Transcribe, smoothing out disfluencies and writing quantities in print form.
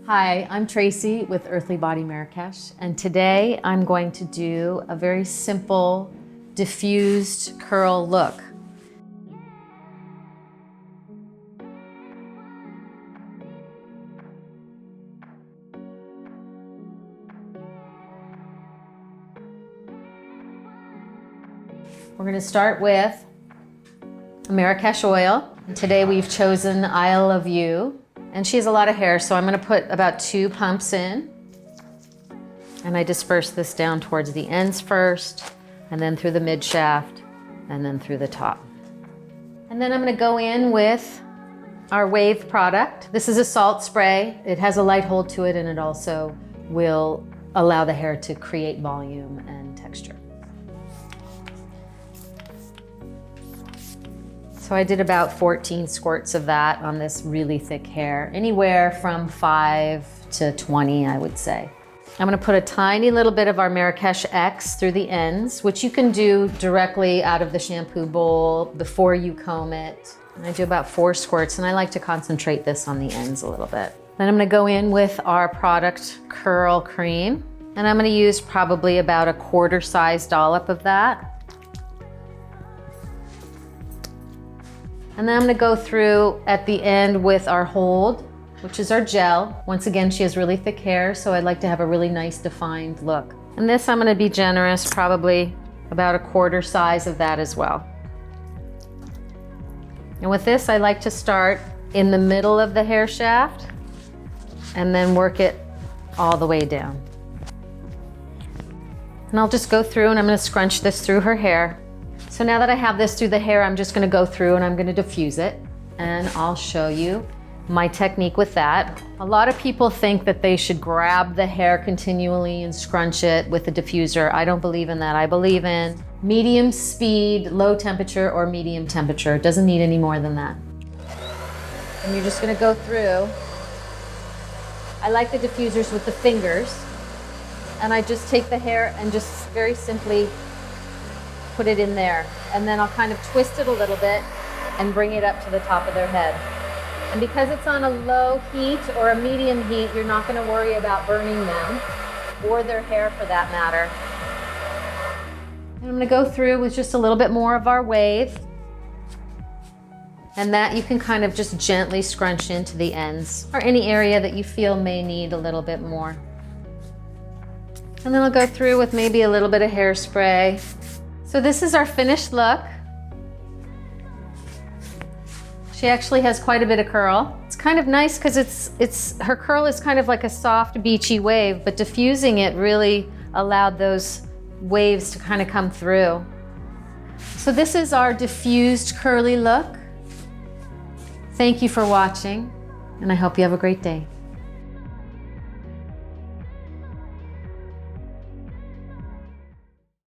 Hi, I'm Tracey with Earthly Body Marrakesh, and today I'm going to do a very simple diffused curl look. We're going to start with Marrakesh Oil. Today we've chosen Isle of You. And she has a lot of hair, so I'm going to put about 2 pumps in. And I disperse this down towards the ends first, and then through the mid shaft, and then through the top. And then I'm going to go in with our Wave product. This is a salt spray. It has a light hold to it, and it also will allow the hair to create volume and texture. So I did about 14 squirts of that on this really thick hair, anywhere from 5 to 20, I would say. I'm gonna put a tiny little bit of our Marrakesh X through the ends, which you can do directly out of the shampoo bowl before you comb it. And I do about 4 squirts, and I like to concentrate this on the ends a little bit. Then I'm gonna go in with our product Curl Cream, and I'm gonna use probably about a quarter-size dollop of that. And then I'm gonna go through at the end with our hold, which is our gel. Once again, she has really thick hair, so I'd like to have a really nice defined look. And this I'm gonna be generous, probably about a quarter size of that as well. And with this, I like to start in the middle of the hair shaft and then work it all the way down. And I'll just go through and I'm gonna scrunch this through her hair. So now that I have this through the hair, I'm just gonna go through and I'm gonna diffuse it, and I'll show you my technique with that. A lot of people think that they should grab the hair continually and scrunch it with a diffuser. I don't believe in that. I believe in medium speed, low temperature, or medium temperature. It doesn't need any more than that. And you're just gonna go through. I like the diffusers with the fingers, and I just take the hair and just very simply put it in there, and then I'll kind of twist it a little bit and bring it up to the top of their head. And because it's on a low heat or a medium heat, you're not going to worry about burning them or their hair for that matter. And I'm going to go through with just a little bit more of our Wave, and that you can kind of just gently scrunch into the ends or any area that you feel may need a little bit more. And then I'll go through with maybe a little bit of hairspray. So this is our finished look. She actually has quite a bit of curl. It's kind of nice because her curl is kind of like a soft beachy wave, but diffusing it really allowed those waves to kind of come through. So this is our diffused curly look. Thank you for watching, and I hope you have a great day.